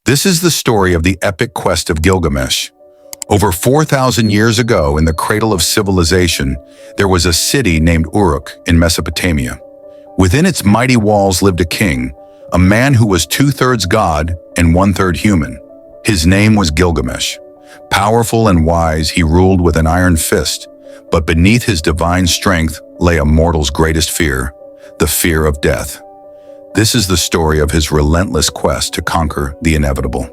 This is the story of the epic quest of Gilgamesh. Over 4,000 years ago, in the cradle of civilization, there was a city named Uruk in Mesopotamia. Within its mighty walls lived a king, a man who was 2/3 god and 1/3 human. His name was Gilgamesh. Powerful and wise, he ruled with an iron fist, but beneath his divine strength lay a mortal's greatest fear, the fear of death. This is the story of his relentless quest to conquer the inevitable.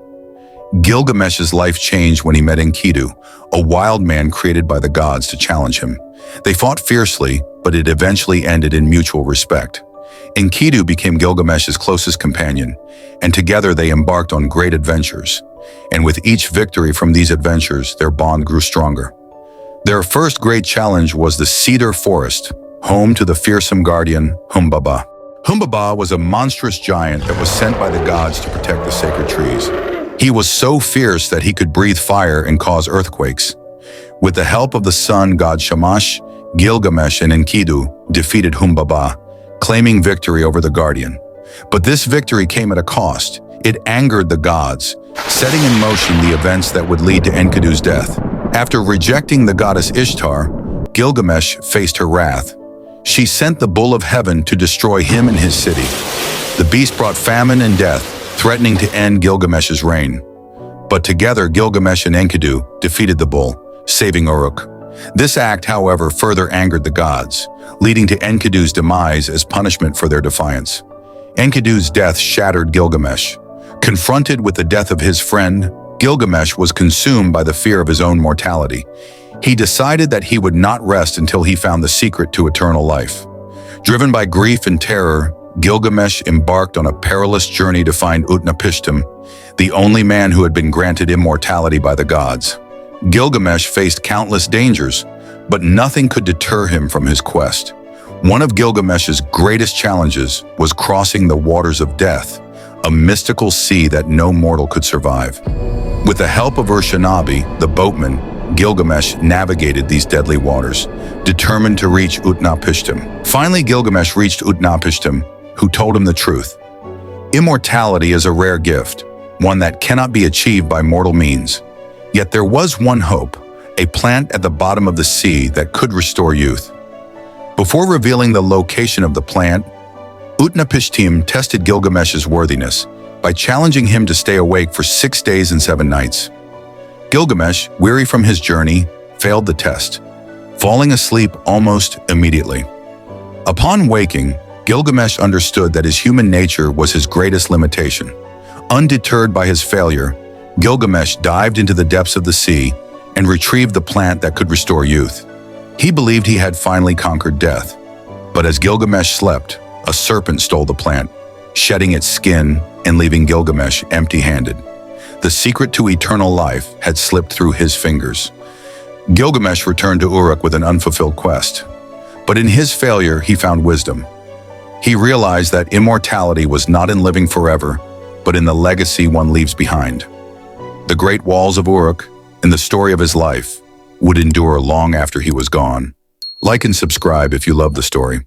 Gilgamesh's life changed when he met Enkidu, a wild man created by the gods to challenge him. They fought fiercely, but it eventually ended in mutual respect. Enkidu became Gilgamesh's closest companion, and together they embarked on great adventures. And with each victory from these adventures, their bond grew stronger. Their first great challenge was the Cedar Forest, home to the fearsome guardian Humbaba. Humbaba was a monstrous giant that was sent by the gods to protect the sacred trees. He was so fierce that he could breathe fire and cause earthquakes. With the help of the sun god Shamash, Gilgamesh and Enkidu defeated Humbaba, claiming victory over the guardian. But this victory came at a cost. It angered the gods, setting in motion the events that would lead to Enkidu's death. After rejecting the goddess Ishtar, Gilgamesh faced her wrath. She sent the bull of heaven to destroy him and his city. The beast brought famine and death, threatening to end Gilgamesh's reign. But together, Gilgamesh and Enkidu defeated the bull, saving Uruk. This act, however, further angered the gods, leading to Enkidu's demise as punishment for their defiance. Enkidu's death shattered Gilgamesh. Confronted with the death of his friend, Gilgamesh was consumed by the fear of his own mortality. He decided that he would not rest until he found the secret to eternal life. Driven by grief and terror, Gilgamesh embarked on a perilous journey to find Utnapishtim, the only man who had been granted immortality by the gods. Gilgamesh faced countless dangers, but nothing could deter him from his quest. One of Gilgamesh's greatest challenges was crossing the waters of death, a mystical sea that no mortal could survive. With the help of Urshanabi, the boatman, Gilgamesh navigated these deadly waters, determined to reach Utnapishtim. Finally, Gilgamesh reached Utnapishtim, who told him the truth. Immortality is a rare gift, one that cannot be achieved by mortal means. Yet there was one hope, a plant at the bottom of the sea that could restore youth. Before revealing the location of the plant, Utnapishtim tested Gilgamesh's worthiness by challenging him to stay awake for 6 days and 7 nights. Gilgamesh, weary from his journey, failed the test, falling asleep almost immediately. Upon waking, Gilgamesh understood that his human nature was his greatest limitation. Undeterred by his failure, Gilgamesh dived into the depths of the sea and retrieved the plant that could restore youth. He believed he had finally conquered death. But as Gilgamesh slept, a serpent stole the plant, shedding its skin and leaving Gilgamesh empty-handed. The secret to eternal life had slipped through his fingers. Gilgamesh returned to Uruk with an unfulfilled quest. But in his failure, he found wisdom. He realized that immortality was not in living forever, but in the legacy one leaves behind. The great walls of Uruk and the story of his life would endure long after he was gone. Like and subscribe if you love the story.